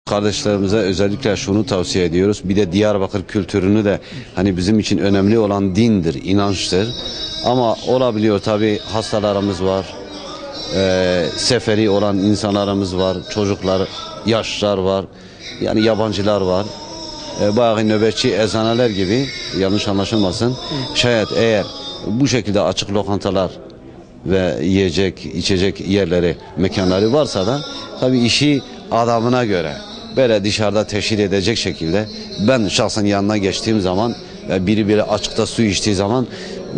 Kardeşlerimize özellikle şunu tavsiye ediyoruz. Bir de Diyarbakır kültürünü de hani bizim için önemli olan dindir, inançtır. Ama olabiliyor tabii hastalarımız var. Seferi olan insanlarımız var. Çocuklar, yaşlılar var. Yani yabancılar var. Bayağı nöbetçi eczaneler gibi, yanlış anlaşılmasın. Şayet eğer bu şekilde açık lokantalar ve yiyecek, içecek yerleri, mekanları varsa da tabii işi adamına göre böyle dışarıda teşhir edecek şekilde, ben şahsen yanına geçtiğim zaman biri biri açıkta su içtiği zaman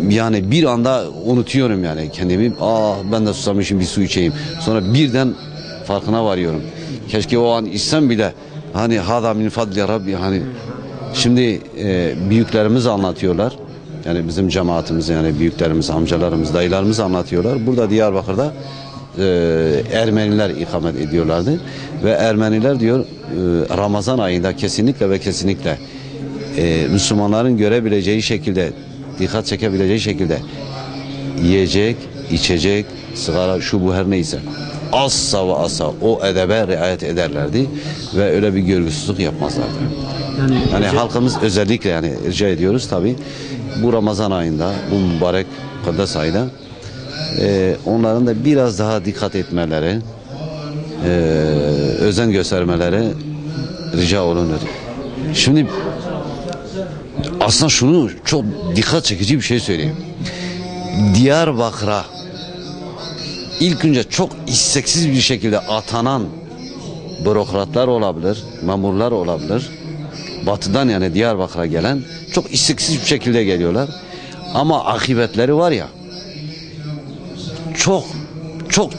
yani bir anda unutuyorum yani kendimi. Ben de susamışım, bir su içeyim. Sonra birden farkına varıyorum. Keşke o an içsem bile hani hada min fadli Rabbi, hani şimdi büyüklerimiz anlatıyorlar. Yani bizim cemaatimiz, yani büyüklerimiz, amcalarımız, dayılarımız anlatıyorlar. Burada Diyarbakır'da Ermeniler ikamet ediyorlardı. Ve Ermeniler diyor Ramazan ayında kesinlikle ve kesinlikle Müslümanların görebileceği şekilde, dikkat çekebileceği şekilde yiyecek, içecek, sigara, şu bu her neyse asla ve asla o edebe riayet ederlerdi ve öyle bir görgüsüzlük yapmazlardı. Yani halkımız özellikle yani rica ediyoruz tabii bu Ramazan ayında, bu mübarek mukaddes ayda onların da biraz daha dikkat etmeleri, özen göstermeleri rica olunur. Şimdi aslında şunu çok dikkat çekici bir şey söyleyeyim. Diyarbakır'a ilk önce çok isteksiz bir şekilde atanan bürokratlar olabilir, memurlar olabilir. Batıdan yani Diyarbakır'a gelen çok isteksiz bir şekilde geliyorlar. Ama akıbetleri var ya,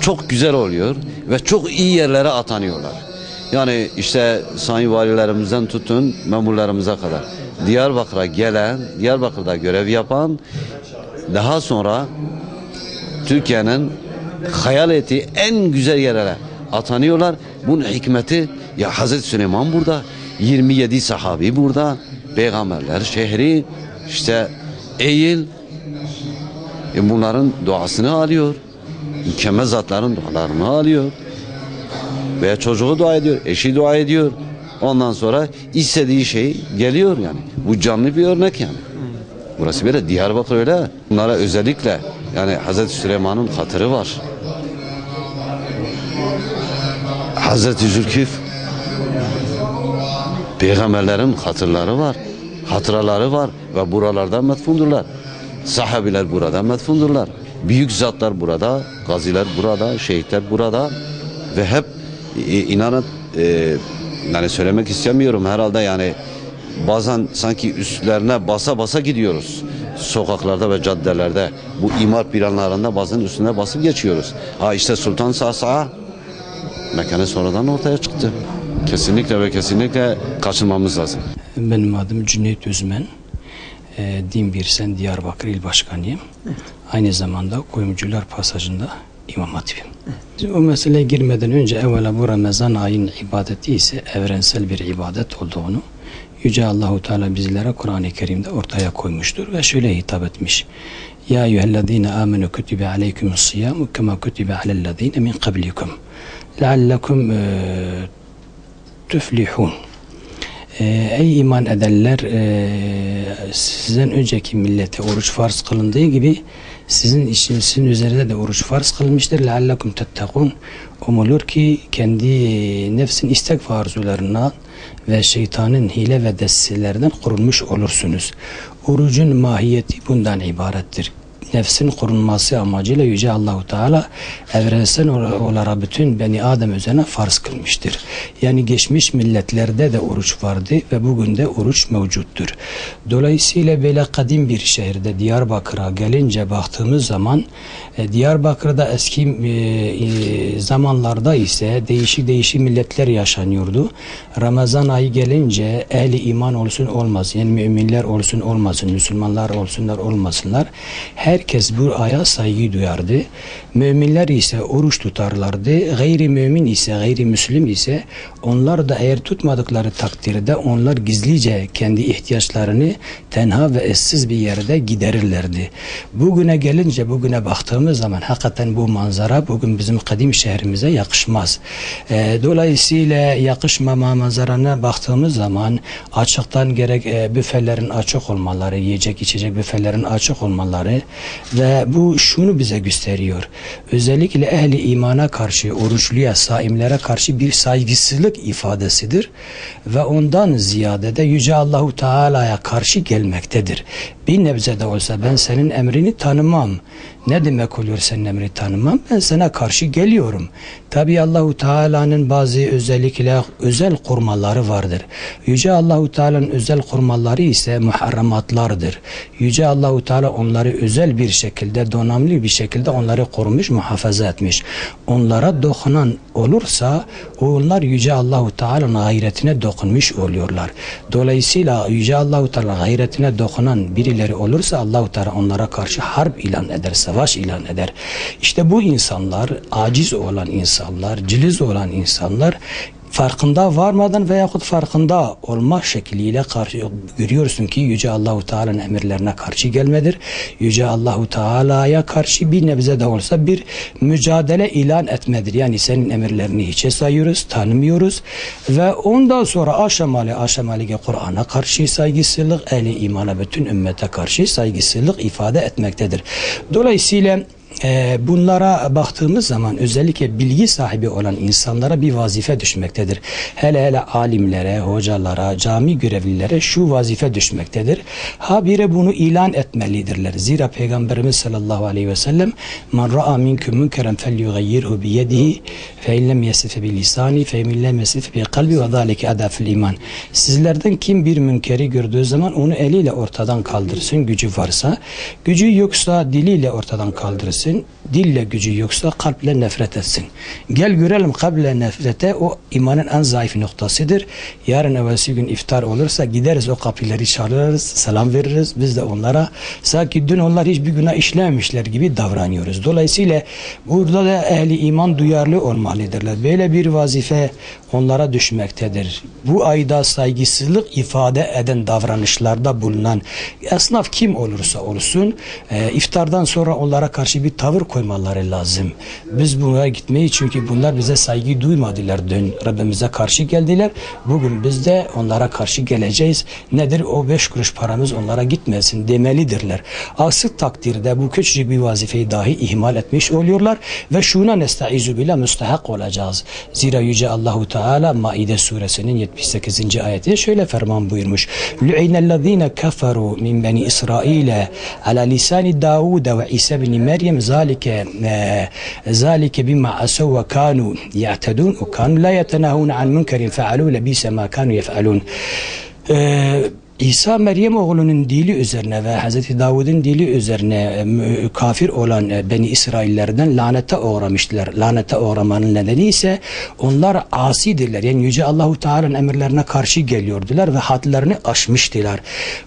çok güzel oluyor ve çok iyi yerlere atanıyorlar. Yani işte sayın valilerimizden tutun memurlarımıza kadar Diyarbakır'a gelen, Diyarbakır'da görev yapan, daha sonra Türkiye'nin hayal ettiği en güzel yerlere atanıyorlar. Bunun hikmeti ya Hazreti Süleyman burada, 27 sahabi burada, peygamberler şehri, işte Eyyil, bunların duasını alıyor. Mükemmel zatların dualarını alıyor. Veya çocuğu dua ediyor, eşi dua ediyor. Ondan sonra istediği şey geliyor yani. Bu canlı bir örnek yani. Burası böyle, Diyarbakır öyle. Bunlara özellikle yani Hazreti Süleyman'ın hatırı var. Hazreti Zülkif, peygamberlerin hatırları var. Hatıraları var ve buralardan metfundurlar. Sahabiler burada metfundurlar. Büyük zatlar burada, gaziler burada, şehitler burada ve hep inanın yani söylemek istemiyorum herhalde, yani bazen sanki üstlerine basa basa gidiyoruz. Sokaklarda ve caddelerde bu imar planlarında bazen üstüne basıp geçiyoruz. İşte Sultan Sasa mekanı sonradan ortaya çıktı. Kesinlikle ve kesinlikle kaçınmamız lazım. Benim adım Cüneyt Özmen. Din Birsen Diyarbakır İl Başkanıyım. Aynı zamanda Kuyumcular Pasajı'nda İmam Hatibim. O meseleye girmeden önce evvela bu Ramazan ayının ibadeti ise evrensel bir ibadet olduğunu Yüce Allahu Teala bizlere Kur'an-ı Kerim'de ortaya koymuştur ve şöyle hitap etmiş. Ya eyyühellezine amenu kutibe aleykumus-siyamu kema kutibe alellezine min qablikum leallekum tuflihun. Ey iman edenler, sizden önceki millete oruç farz kılındığı gibi sizin üzerinde de oruç farz kılmıştır. لَعَلَّكُمْ تَتَّقُونَ. Umulur ki kendi nefsin istek ve arzularından ve şeytanın hile ve destelerden korunmuş olursunuz. Orucun mahiyeti bundan ibarettir. Nefsin korunması amacıyla Yüce Allahu Teala evrensel olarak bütün Beni Adem üzerine farz kılmıştır. Yani geçmiş milletlerde de oruç vardı ve bugün de oruç mevcuttur. Dolayısıyla böyle kadim bir şehirde Diyarbakır'a gelince baktığımız zaman Diyarbakır'da eski zamanlarda ise değişik milletler yaşanıyordu. Ramazan ayı gelince ehli iman olsun olmasın, yani müminler olsun olmasın, Müslümanlar olsunlar olmasınlar, her herkes bu aya saygı duyardı. Müminler ise oruç tutarlardı. Gayrimümin ise, gayrimüslim ise onlar da eğer tutmadıkları takdirde onlar gizlice kendi ihtiyaçlarını tenha ve essiz bir yerde giderirlerdi. Bugüne gelince, bugüne baktığımız zaman hakikaten bu manzara bugün bizim kadim şehrimize yakışmaz. Dolayısıyla yakışmama manzarana baktığımız zaman açıktan gerek büfelerin açık olmaları, yiyecek içecek büfelerin açık olmaları ve bu şunu bize gösteriyor. Özellikle ehli imana karşı, oruçluya, saimlere karşı bir saygısızlık ifadesidir ve ondan ziyade de Yüce Allahu Teala'ya karşı gelmektedir. Bir nebze de olsa ben senin emrini tanımam. Ne demek oluyor senin emrini tanımam? Ben sana karşı geliyorum. Tabi Allahu Teala'nın bazı özellikle özel kurmaları vardır. Yüce Allahu Teala'nın özel kurmaları ise muharramatlardır. Yüce Allahu Teala onları özel bir şekilde, donanımlı bir şekilde onları korumuş, muhafaza etmiş. Onlara dokunan olursa onlar Yüce Allahu Teala'nın gayretine dokunmuş oluyorlar. Dolayısıyla Yüce Allahu Teala gayretine dokunan birileri olursa Allahu Teala onlara karşı harp ilan eder, savaş ilan eder. İşte bu insanlar, aciz olan insanlar, ciliz olan insanlar farkında varmadan veyahut farkında olma şekliyle karşı görüyorsun ki Yüce Allahu Teala'nın emirlerine karşı gelmedir. Yüce Allahu Teala'ya karşı bir nebze de olsa bir mücadele ilan etmedir. Yani senin emirlerini hiçe sayıyoruz, tanımıyoruz ve ondan sonra aşamalı Kur'an'a karşı saygısızlık, ehli imana, bütün ümmete karşı saygısızlık ifade etmektedir. Dolayısıyla bunlara baktığımız zaman özellikle bilgi sahibi olan insanlara bir vazife düşmektedir. Hele alimlere, hocalara, cami görevlilere şu vazife düşmektedir. Habire bunu ilan etmelidirler. Zira Peygamberimiz sallallahu aleyhi ve sellem "Men ra'a minkum munkeren felyughayyirhu bi yedihi fe in lem yasif bi lisani fe in lem yasif bi kalbi ve zalike adaful iman." Sizlerden kim bir münkeri gördüğü zaman onu eliyle ortadan kaldırsın gücü varsa, gücü yoksa diliyle ortadan kaldırsın. Dille gücü yoksa kalple nefret etsin. Gel görelim kalple nefrete, o imanın en zayıf noktasıdır. Yarın evvelsi gün iftar olursa gideriz o kapıları çalarız, selam veririz. Biz de onlara sanki dün onlar hiçbir günah işlememişler gibi davranıyoruz. Dolayısıyla burada da ehli iman duyarlı olmalıdırlar. Böyle bir vazife onlara düşmektedir. Bu ayda saygısızlık ifade eden davranışlarda bulunan esnaf kim olursa olsun iftardan sonra onlara karşı bir tavır koymaları lazım. Biz bunlara gitmeyi, çünkü bunlar bize saygı duymadılar dün. Rabbimize karşı geldiler. Bugün biz de onlara karşı geleceğiz. Nedir? O 5 kuruş paramız onlara gitmesin demelidirler. Aksi takdirde bu küçücük bir vazifeyi dahi ihmal etmiş oluyorlar ve şuna nestaizu billah müstahak olacağız. Zira Yüce Allahu Teala Maide suresinin 78. ayetinde şöyle ferman buyurmuş. Lu'inellezine keferu min beni İsrail ala lisani Davud ve İsa bin Meryem zalike bima asav ve kanu ya'tedun ve kanu la yetenahun an munkerin fealu lebise ma kanu yef'alun. İsa Meryem oğlunun dili üzerine ve Hazreti Davud'un dili üzerine kafir olan Beni İsraillerden lanete uğramıştılar. Lanete uğramanın nedeni ise onlar asidirler. Yani Yüce Allahu Teala'nın emirlerine karşı geliyordular ve hadlerini aşmıştılar.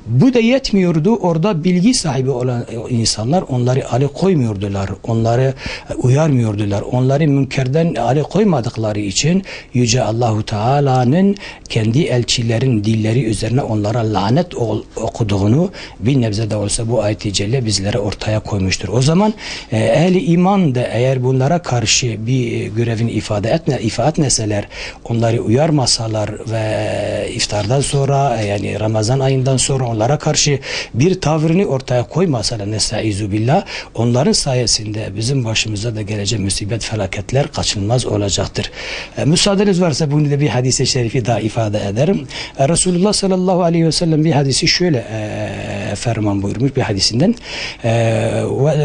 Bu da yetmiyordu. Orada bilgi sahibi olan insanlar onları alıkoymuyordular. Onları uyarmıyordular. Onları münkerden alıkoymadıkları için Yüce Allahu Teala'nın kendi elçilerin dilleri üzerine onlara lanet okuduğunu bir nebze de olsa bu ayet-i celle bizlere ortaya koymuştur. O zaman ehli iman da eğer bunlara karşı bir görevini ifade etmeseler, onları uyarmasalar ve iftardan sonra, yani Ramazan ayından sonra onlara karşı bir tavrını ortaya koymasalar, nestaizu billah, onların sayesinde bizim başımıza da gelecek musibet, felaketler kaçınılmaz olacaktır. Müsaadeniz varsa bunu da bir hadis-i şerifi daha ifade ederim. Resulullah sallallahu aleyhi ve sellem bir hadisi şöyle ferman buyurmuş bir hadisinden.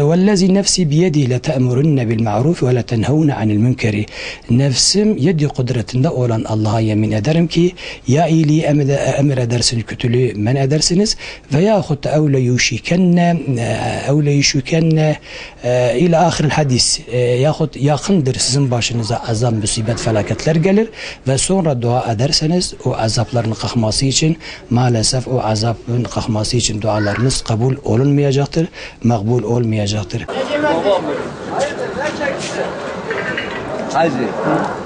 Vellezî nefsi biyedî lete'murunne bil ma'ruf ve letenhevne anil münkeri. Nefsim yedi kudretinde olan Allah'a yemin ederim ki ya iyiliği emir edersiniz, kötülüğü men edersiniz veyahut evle yuşikenne ila ahiril hadis, yahut yakındır sizin başınıza azap, musibet, felaketler gelir ve sonra dua ederseniz o azapların kalkması için maalesef maalesef o azabın kalkması için dualarınız kabul olunmayacaktır, makbul olmayacaktır. Hadi.